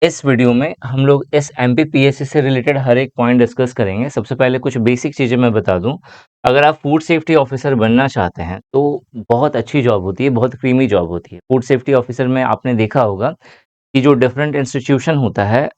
इस वीडियो में हम लोग इस एमपीपीएससी से रिलेटेड हर एक पॉइंट डिस्कस करेंगे। सबसे पहले कुछ बेसिक चीज़ें मैं बता दूं। अगर आप फूड सेफ्टी ऑफिसर बनना चाहते हैं तो बहुत अच्छी जॉब होती है, बहुत क्रीमी जॉब होती है। फूड सेफ्टी ऑफिसर में आपने देखा होगा कि जो डिफरेंट इंस्टीट्यूशन होता है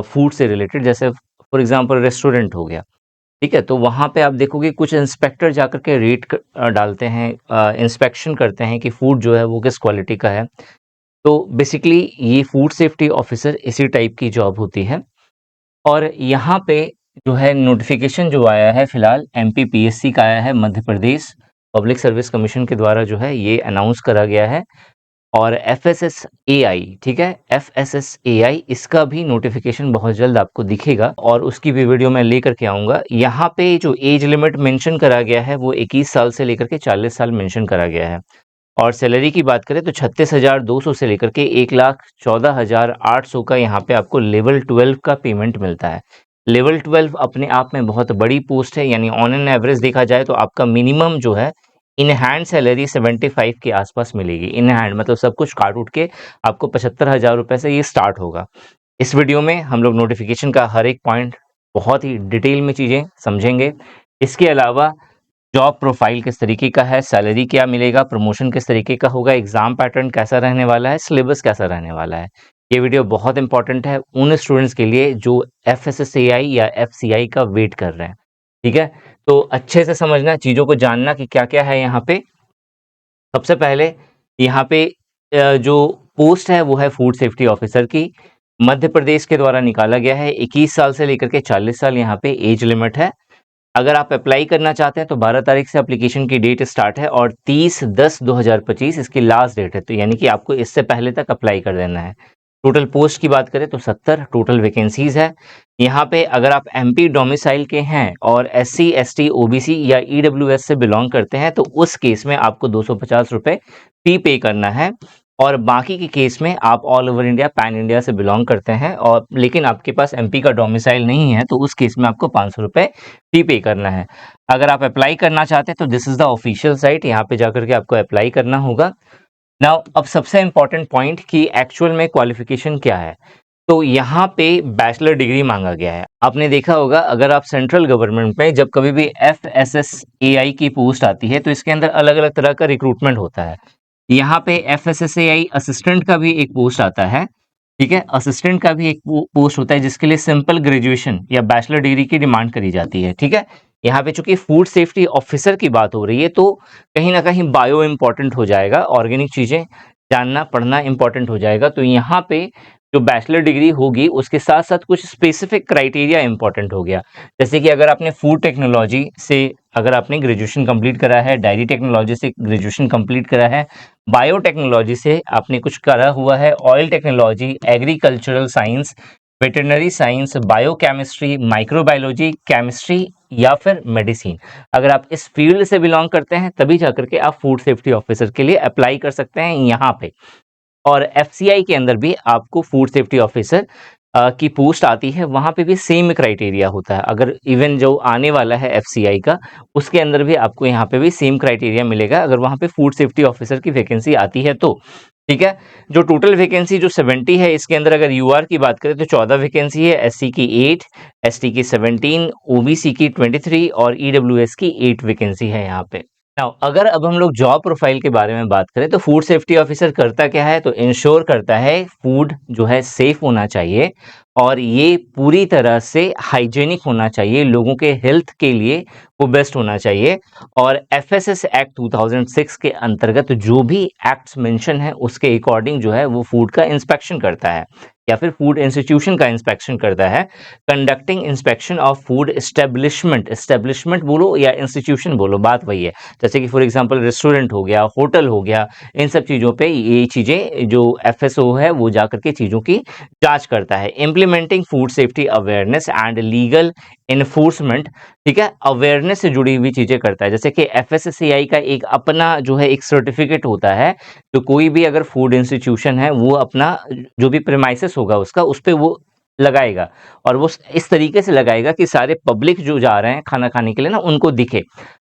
फूड से रिलेटेड, जैसे फॉर एग्जांपल रेस्टोरेंट हो गया, ठीक है, तो वहाँ पे आप देखोगे कुछ इंस्पेक्टर जाकर के रेट डालते हैं, इंस्पेक्शन करते हैं कि फूड जो है वो किस क्वालिटी का है। तो बेसिकली ये फूड सेफ्टी ऑफिसर इसी टाइप की जॉब होती है। और यहाँ पे जो है नोटिफिकेशन जो आया है फिलहाल एमपीपीएससी का आया है, Madhya Pradesh public service commission के द्वारा जो है ये अनाउंस करा गया है। और एफएसएसएआई, ठीक है, एफएसएसएआई इसका भी नोटिफिकेशन बहुत जल्द आपको दिखेगा और उसकी भी वीडियो मैं लेकर के आऊंगा। यहाँ पे जो एज लिमिट मेंशन करा गया है वो 21 साल से लेकर के 40 साल मेंशन करा गया है। और सैलरी की बात करें तो 36,200 से लेकर के 1,14,800 का यहाँ पे आपको लेवल 12 का पेमेंट मिलता है। लेवल 12 अपने आप में बहुत बड़ी पोस्ट है, यानी ऑन एन एवरेज देखा जाए तो आपका मिनिमम जो है इन हैंड सैलरी 75 के आसपास मिलेगी। इन हैंड मतलब सब कुछ काट उठ के आपको 75,000 रुपए से ये स्टार्ट होगा। इस वीडियो में हम लोग नोटिफिकेशन का हर एक पॉइंट बहुत ही डिटेल में चीजें समझेंगे। इसके अलावा जॉब प्रोफाइल किस तरीके का है, सैलरी क्या मिलेगा, प्रमोशन किस तरीके का होगा, एग्जाम पैटर्न कैसा रहने वाला है, सिलेबस कैसा रहने वाला है। ये वीडियो बहुत इंपॉर्टेंट है उन स्टूडेंट्स के लिए जो एफएसएसएआई या एफसीआई का वेट कर रहे हैं, ठीक है। तो अच्छे से समझना, चीजों को जानना कि क्या क्या है यहाँ पे। सबसे पहले यहाँ पे जो पोस्ट है वो है फूड सेफ्टी ऑफिसर की, मध्य प्रदेश के द्वारा निकाला गया है। 21 साल से लेकर के 40 साल यहाँ पे एज लिमिट है। अगर आप अप्लाई करना चाहते हैं तो 12 तारीख से एप्लीकेशन की डेट स्टार्ट है और 30/10/2025 इसकी लास्ट डेट है, तो यानी कि आपको इससे पहले तक अप्लाई कर देना है। टोटल पोस्ट की बात करें तो 70 टोटल वैकेंसीज है। यहाँ पे अगर आप एमपी डोमिसाइल के हैं और एससी एसटी ओबीसी या ईडब्ल्यूएस से बिलोंग करते हैं तो उस केस में आपको 250 रुपए फी पे करना है। और बाकी के केस में आप all over India pan India से बिलोंग करते हैं और लेकिन आपके पास एमपी का डोमिसाइल नहीं है तो उस केस में आपको 500 रुपए फी पे करना है। अगर आप अप्लाई करना चाहते हैं तो this is the official site, यहाँ पे जाकर के आपको अप्लाई करना होगा। नाउ अब सबसे इंपॉर्टेंट पॉइंट कि एक्चुअल में क्वालिफिकेशन क्या है। तो यहाँ पे बैचलर डिग्री मांगा गया है। आपने देखा होगा अगर आप सेंट्रल गवर्नमेंट में जब कभी भी एफएसएसएआई की पोस्ट आती है तो इसके अंदर अलग अलग तरह का रिक्रूटमेंट होता है। यहाँ पे एफएसएसएआई असिस्टेंट का भी एक पोस्ट आता है, ठीक है, असिस्टेंट का भी एक पोस्ट होता है जिसके लिए सिंपल ग्रेजुएशन या बैचलर डिग्री की डिमांड करी जाती है, ठीक है। यहाँ पे चूंकि फूड सेफ्टी ऑफिसर की बात हो रही है तो कहीं ना कहीं बायो इंपॉर्टेंट हो जाएगा, ऑर्गेनिक चीजें जानना पढ़ना इंपॉर्टेंट हो जाएगा। तो यहाँ पे जो बैचलर डिग्री होगी उसके साथ साथ कुछ स्पेसिफिक क्राइटेरिया इंपॉर्टेंट हो गया। जैसे कि अगर आपने फूड टेक्नोलॉजी से अगर आपने ग्रेजुएशन कंप्लीट करा है, डायरी टेक्नोलॉजी से ग्रेजुएशन कंप्लीट करा है, बायोटेक्नोलॉजी से आपने कुछ करा हुआ है, oil technology, agricultural science, veterinary science, biochemistry, microbiology, chemistry या फिर मेडिसिन, अगर आप इस फील्ड से बिलोंग करते हैं तभी जाकर के आप फूड सेफ्टी ऑफिसर के लिए अप्लाई कर सकते हैं यहाँ पे। और एफसीआई के अंदर भी आपको फूड सेफ्टी ऑफिसर की पोस्ट आती है, वहां पे भी सेम क्राइटेरिया होता है। अगर इवन जो आने वाला है एफसीआई का उसके अंदर भी आपको यहाँ पे भी सेम क्राइटेरिया मिलेगा अगर वहां पे फूड सेफ्टी ऑफिसर की वैकेंसी आती है तो, ठीक है। जो टोटल वैकेंसी जो 70 है इसके अंदर अगर यूआर की बात करें तो 14 वैकेंसी है, एससी की 8, एसटी की 17, ओबीसी की 23 और ईडब्ल्यूएस की 8 वैकेंसी है यहाँ पे। नाउ अगर अब हम लोग जॉब प्रोफाइल के बारे में बात करें तो फूड सेफ्टी ऑफिसर करता क्या है, तो इंश्योर करता है फूड जो है सेफ होना चाहिए और ये पूरी तरह से हाइजेनिक होना चाहिए, लोगों के हेल्थ के लिए वो बेस्ट होना चाहिए। और एफएसएस एक्ट 2006 के अंतर्गत जो भी एक्ट्स मेंशन है उसके अकॉर्डिंग जो है वो फूड का इंस्पेक्शन करता है या फिर फूड इंस्टीट्यूशन का इंस्पेक्शन करता है। Conducting inspection of food establishment, establishment बोलो या इंस्टीट्यूशन बोलो, बात वही है। जैसे कि फॉर एग्जांपल रेस्टोरेंट हो गया, होटल हो गया, इन सब चीज़ों पे ये चीज़ें जो एफएसओ है वो जाकर के चीज़ों की जांच करता है। Implementing food safety awareness and legal enforcement, ठीक है, अवेयरनेस से जुड़ी हुई चीज़ें करता है। जैसे कि एफएसएसएआई का एक अपना जो है एक सर्टिफिकेट होता है, तो कोई भी अगर फूड इंस्टीट्यूशन है वो अपना जो भी प्रेमाइसेस होगा उसका उस पे वो लगाएगा और वो इस तरीके से लगाएगा कि सारे पब्लिक जो जा रहे हैं खाना खाने के लिए ना उनको दिखे।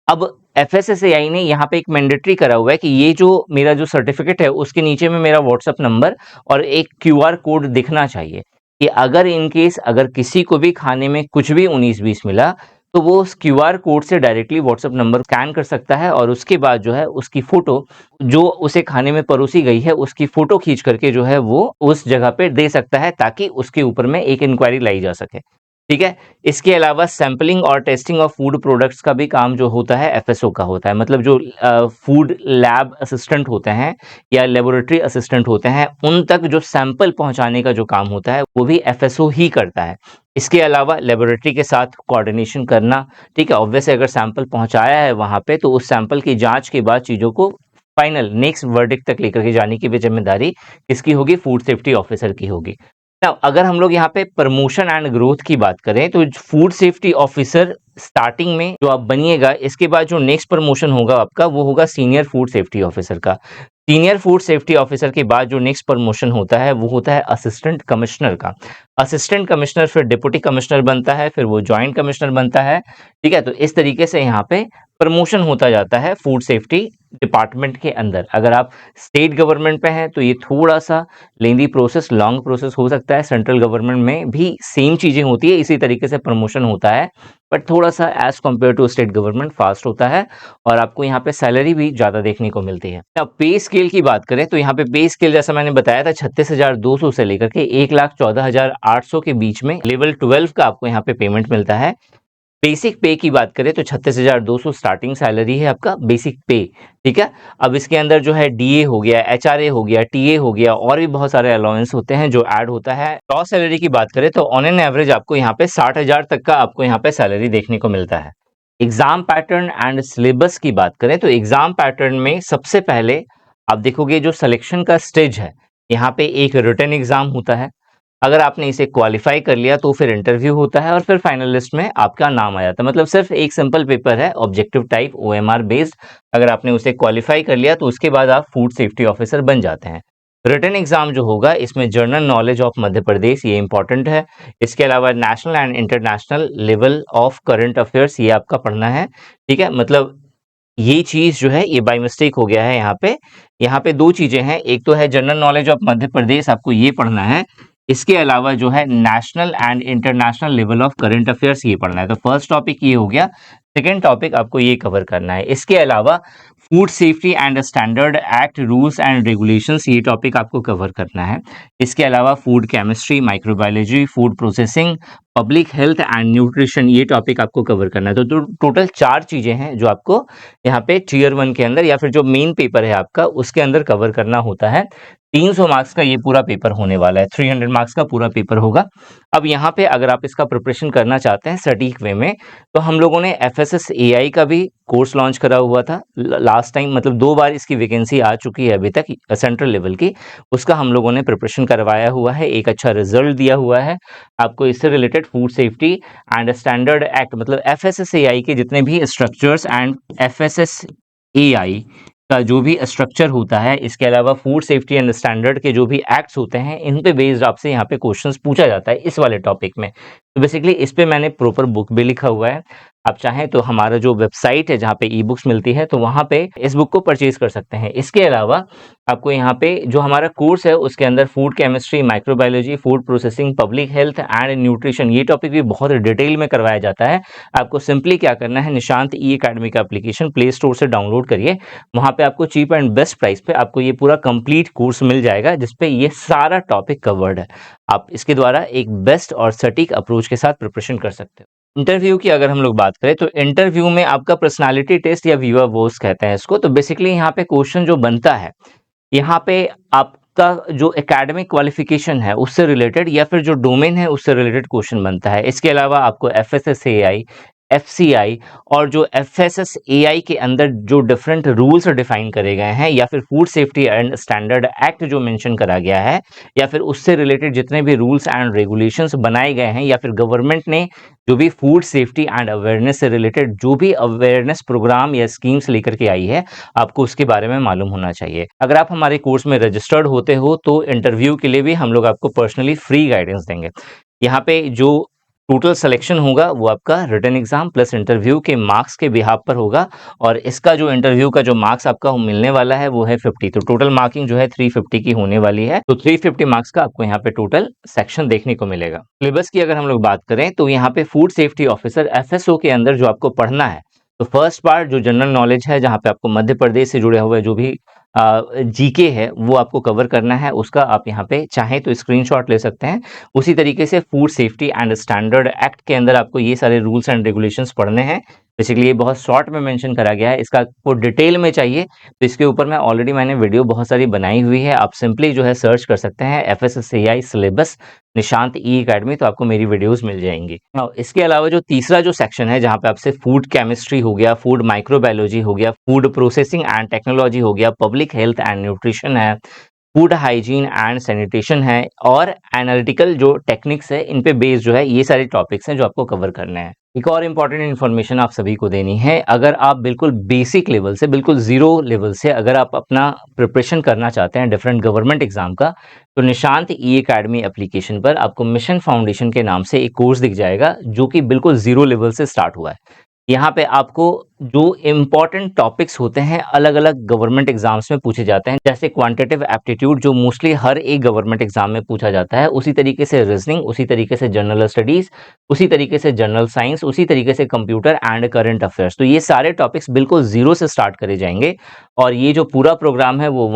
अब एफएसएसएआई ने यहाँ पे एक मैंडेटरी करा हुआ है कि ये जो मेरा जो सर्टिफिकेट है उसके नीचे में मेरा व्हाट्सएप नंबर और एक क्यूआर कोड दिखना चाहिए कि अगर इन केस अगर किसी को भी खाने में कुछ भी 19-20 मिला तो वो उस क्यूआर कोड से डायरेक्टली व्हाट्सएप नंबर स्कैन कर सकता है और उसके बाद जो है उसकी फोटो जो उसे खाने में परोसी गई है उसकी फोटो खींच करके जो है वो उस जगह पे दे सकता है ताकि उसके ऊपर में एक इंक्वायरी लाई जा सके। ठीक है। इसके अलावा सैंपलिंग और टेस्टिंग ऑफ फूड प्रोडक्ट्स का भी काम जो होता है एफएसओ का होता है, मतलब जो फूड लैब असिस्टेंट होते हैं या लेबोरेटरी असिस्टेंट होते हैं उन तक जो सैंपल पहुंचाने का जो काम होता है वो भी एफएसओ ही करता है। इसके अलावा लेबोरेटरी के साथ कोऑर्डिनेशन करना, ठीक है, ऑब्वियसली अगर सैंपल पहुंचाया है वहां पे तो उस सैंपल की जांच के बाद चीजों को फाइनल नेक्स्ट वर्डिक्ट तक लेकर के जाने की भी जिम्मेदारी किसकी होगी? फूड सेफ्टी ऑफिसर की होगी। Now, अगर हम लोग यहाँ पे प्रमोशन एंड ग्रोथ की बात करें तो फूड सेफ्टी ऑफिसर स्टार्टिंग में जो आप बनिएगा इसके बाद जो नेक्स्ट प्रमोशन होगा आपका वो होगा सीनियर फूड सेफ्टी ऑफिसर का। सीनियर फूड सेफ्टी ऑफिसर के बाद जो नेक्स्ट प्रमोशन होता है वो होता है असिस्टेंट कमिश्नर का। असिस्टेंट कमिश्नर फिर डिप्टी कमिश्नर बनता है, फिर वो जॉइंट कमिश्नर बनता है। ठीक है, तो इस तरीके से यहाँ पे प्रमोशन होता जाता है फूड सेफ्टी डिपार्टमेंट के अंदर। अगर आप स्टेट गवर्नमेंट पे हैं तो ये थोड़ा सा लेंदी प्रोसेस, लॉन्ग प्रोसेस हो सकता है। सेंट्रल गवर्नमेंट में भी सेम चीजें होती है, इसी तरीके से प्रमोशन होता है, बट थोड़ा सा as compare to state government fast होता है और आपको यहाँ पे सैलरी भी ज्यादा देखने को मिलती है। अब पे स्केल की बात करें तो यहाँ पे पे स्केल जैसा मैंने बताया था 36,200 से लेकर के 1,14,800 के बीच में लेवल 12 का आपको यहाँ पे पेमेंट मिलता है। बेसिक पे की बात करें तो 36,200 स्टार्टिंग सैलरी है आपका बेसिक पे। ठीक है, अब इसके अंदर जो है डीए हो गया, एचआरए हो गया, टीए हो गया और भी बहुत सारे अलाउंस होते हैं जो ऐड होता है। ग्रॉस सैलरी की बात करें तो ऑन एन एवरेज आपको यहाँ पे 60,000 तक का आपको यहाँ पे सैलरी देखने को मिलता है। एग्जाम पैटर्न एंड सिलेबस की बात करें तो एग्जाम पैटर्न में सबसे पहले आप देखोगे जो सिलेक्शन का स्टेज है, यहाँ पे एक रिटन एग्जाम होता है। अगर आपने इसे क्वालिफाई कर लिया तो फिर इंटरव्यू होता है और फिर फाइनल लिस्ट में आपका नाम आ जाता है। मतलब सिर्फ एक सिंपल पेपर है ऑब्जेक्टिव टाइप ओएमआर बेस्ड। अगर आपने उसे क्वालिफाई कर लिया तो उसके बाद आप फूड सेफ्टी ऑफिसर बन जाते हैं। रिटन एग्जाम जो होगा इसमें general knowledge of Madhya Pradesh ये इंपॉर्टेंट है। इसके अलावा national and international level of current affairs ये आपका पढ़ना है। ठीक है, मतलब ये चीज जो है ये बाय मिस्टेक हो गया है यहाँ पे। यहाँ पे दो चीजें हैं, एक तो है general knowledge of Madhya Pradesh आपको ये पढ़ना है, इसके अलावा जो है national and international level of current affairs ये पढ़ना है। तो फर्स्ट टॉपिक ये हो गया, सेकेंड टॉपिक आपको ये कवर करना है। इसके अलावा food safety and standard act rules and regulations ये टॉपिक आपको कवर करना है। इसके अलावा food chemistry, microbiology, food processing, public health and nutrition ये टॉपिक आपको कवर करना है। तो टोटल 4 चीजें हैं जो आपको यहाँ पे टीयर 1 के अंदर या फिर जो मेन पेपर है आपका उसके अंदर कवर करना होता है। 300 मार्क्स का ये पूरा पेपर होने वाला है, 300 मार्क्स का पूरा पेपर होगा। अब यहाँ पे अगर आप इसका प्रिपरेशन करना चाहते हैं सटीक वे में तो हम लोगों ने एफएसएसएआई का भी कोर्स लॉन्च करा हुआ था लास्ट टाइम, मतलब 2 बार इसकी वैकेंसी आ चुकी है अभी तक सेंट्रल लेवल की। उसका हम लोगों ने प्रिपरेशन करवाया हुआ है, एक अच्छा रिजल्ट दिया हुआ है। आपको इससे related food safety and standard act मतलब एफएसएसएआई के जितने भी स्ट्रक्चर्स एंड एफएसएसएआई का जो भी स्ट्रक्चर होता है, इसके अलावा फूड सेफ्टी एंड स्टैंडर्ड के जो भी एक्ट्स होते हैं इन पे बेस्ड आपसे यहाँ पे क्वेश्चंस पूछा जाता है इस वाले टॉपिक में। तो बेसिकली इस पे मैंने प्रॉपर बुक भी लिखा हुआ है। आप चाहें तो हमारा जो वेबसाइट है जहाँ पे ई बुक्स मिलती है तो वहाँ पे इस बुक को परचेज कर सकते हैं। इसके अलावा आपको यहाँ पे जो हमारा कोर्स है उसके अंदर food chemistry, microbiology, food processing, public health and nutrition ये टॉपिक भी बहुत डिटेल में करवाया जाता है। आपको सिंपली क्या करना है, निशांत ई एकेडमी का एप्लीकेशन प्ले स्टोर से डाउनलोड करिए। वहाँ पे आपको चीप एंड बेस्ट प्राइस पे आपको ये पूरा कंप्लीट कोर्स मिल जाएगा जिसपे ये सारा टॉपिक कवर्ड है। आप इसके द्वारा एक बेस्ट और सटीक अप्रोच के साथ प्रिपरेशन कर सकते हो। इंटरव्यू की अगर हम लोग बात करें तो इंटरव्यू में आपका पर्सनालिटी टेस्ट या वीवा वोस कहते हैं इसको। तो बेसिकली यहाँ पे क्वेश्चन जो बनता है, यहाँ पे आपका जो एकेडमिक क्वालिफिकेशन है उससे रिलेटेड या फिर जो डोमेन है उससे रिलेटेड क्वेश्चन बनता है। इसके अलावा आपको एफएसएसएआई, एफसीआई और जो एफएसएसएआई के अंदर जो डिफरेंट रूल्स डिफाइन करे गए हैं या फिर food safety and standard act जो मेंशन करा गया है या फिर उससे रिलेटेड जितने भी रूल्स एंड रेगुलेशंस बनाए गए हैं या फिर गवर्नमेंट ने जो भी फूड सेफ्टी एंड अवेयरनेस से रिलेटेड जो भी अवेयरनेस प्रोग्राम या स्कीम्स लेकर के आई है आपको उसके बारे में मालूम होना चाहिए। अगर आप हमारे कोर्स में रजिस्टर्ड होते हो तो इंटरव्यू के लिए भी हम लोग आपको पर्सनली फ्री गाइडेंस देंगे। यहाँ पे जो टोटल सिलेक्शन होगा वो आपका रिटन एग्जाम प्लस इंटरव्यू के मार्क्स के बिहाफ पर होगा और इसका जो इंटरव्यू का जो मार्क्स आपका मिलने वाला है वो है 50। तो टोटल मार्किंग जो है 350 की होने वाली है। तो 350 मार्क्स का आपको यहाँ पे टोटल सेक्शन देखने को मिलेगा। सिलेबस की अगर हम लोग बात करें तो यहाँ पे फूड सेफ्टी ऑफिसर एफएसओ के अंदर जो आपको पढ़ना है, तो फर्स्ट पार्ट जो जनरल नॉलेज है, जहाँ पे आपको मध्य प्रदेश से जुड़े हुए जो भी जीके है वो आपको कवर करना है, उसका आप यहाँ पे चाहें तो स्क्रीनशॉट ले सकते हैं। उसी तरीके से food safety and standard act के अंदर आपको ये सारे रूल्स एंड रेगुलेशंस पढ़ने हैं। बेसिकली ये बहुत शॉर्ट में मेंशन करा गया है। इसका आपको डिटेल में चाहिए तो इसके ऊपर मैंने वीडियो बहुत सारी बनाई हुई है। आप सिंपली जो है सर्च कर सकते हैं एफएसएसएआई सिलेबस निशांत ई एकेडमी, तो आपको मेरी वीडियोस मिल जाएंगी। इसके अलावा जो तीसरा जो सेक्शन है, जहाँ पे आपसे फूड केमिस्ट्री हो गया, फूड माइक्रोबायोलॉजी हो गया, फूड प्रोसेसिंग एंड टेक्नोलॉजी हो गया, पब्लिक हेल्थ एंड न्यूट्रिशन है, फूड हाइजीन एंड सैनिटेशन है और एनालिटिकल जो टेक्निक्स है, इन पे बेस्ड जो है ये सारे टॉपिक्स हैं जो आपको कवर करने हैं। एक और इम्पॉर्टेंट इन्फॉर्मेशन आप सभी को देनी है, अगर आप बिल्कुल बेसिक लेवल से, बिल्कुल जीरो लेवल से अगर आप अपना प्रिपरेशन करना चाहते हैं डिफरेंट गवर्नमेंट एग्जाम का, तो निशांत ई एकेडमी एप्लीकेशन पर आपको मिशन फाउंडेशन के नाम से एक कोर्स दिख जाएगा जो कि बिल्कुल जीरो लेवल से स्टार्ट हुआ है। यहाँ पे आपको जो इम्पोर्टेंट टॉपिक्स होते हैं अलग अलग गवर्नमेंट एग्जाम्स में पूछे जाते हैं, जैसे क्वांटिटेटिव एप्टीट्यूड जो मोस्टली हर एक गवर्नमेंट एग्जाम में पूछा जाता है, उसी तरीके से रीजनिंग, उसी तरीके से जनरल स्टडीज, उसी तरीके से जनरल साइंस, उसी तरीके से कंप्यूटर एंड करंट अफेयर्स। तो ये सारे टॉपिक्स बिल्कुल जीरो से स्टार्ट करे जाएंगे और ये जो पूरा प्रोग्राम है वो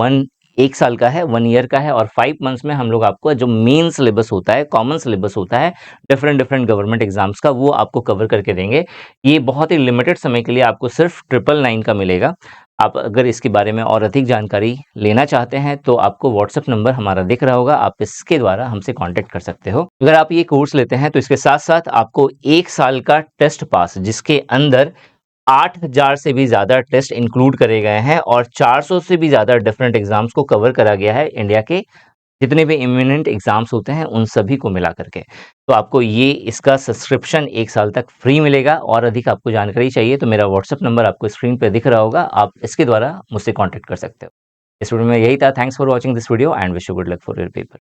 एक साल का है, 1 ईयर का है और 5 मंथ्स में हम लोग आपको जो मेन सिलेबस होता है, कॉमन सिलेबस होता है डिफरेंट डिफरेंट गवर्नमेंट एग्जाम्स का, वो आपको कवर करके देंगे। ये बहुत ही लिमिटेड समय के लिए आपको सिर्फ 999 का मिलेगा। आप अगर इसके बारे में और अधिक जानकारी लेना चाहते हैं तो आपको व्हाट्सएप नंबर हमारा दिख रहा होगा, आप इसके द्वारा हमसे कांटेक्ट कर सकते हो। अगर आप ये कोर्स लेते हैं तो इसके साथ साथ आपको 1 साल का टेस्ट पास, जिसके अंदर 8000 से भी ज़्यादा टेस्ट इंक्लूड करे गए हैं और 400 से भी ज़्यादा डिफरेंट एग्जाम्स को कवर करा गया है, इंडिया के जितने भी इमिनेंट एग्जाम्स होते हैं उन सभी को मिला करके। तो आपको ये इसका सब्सक्रिप्शन 1 साल तक फ्री मिलेगा और अधिक आपको जानकारी चाहिए तो मेरा व्हाट्सएप नंबर आपको स्क्रीन पे दिख रहा होगा, आप इसके द्वारा मुझसे कॉन्टैक्ट कर सकते हो। इस वीडियो में यही था। Thanks for watching this video and wish you good luck for your paper.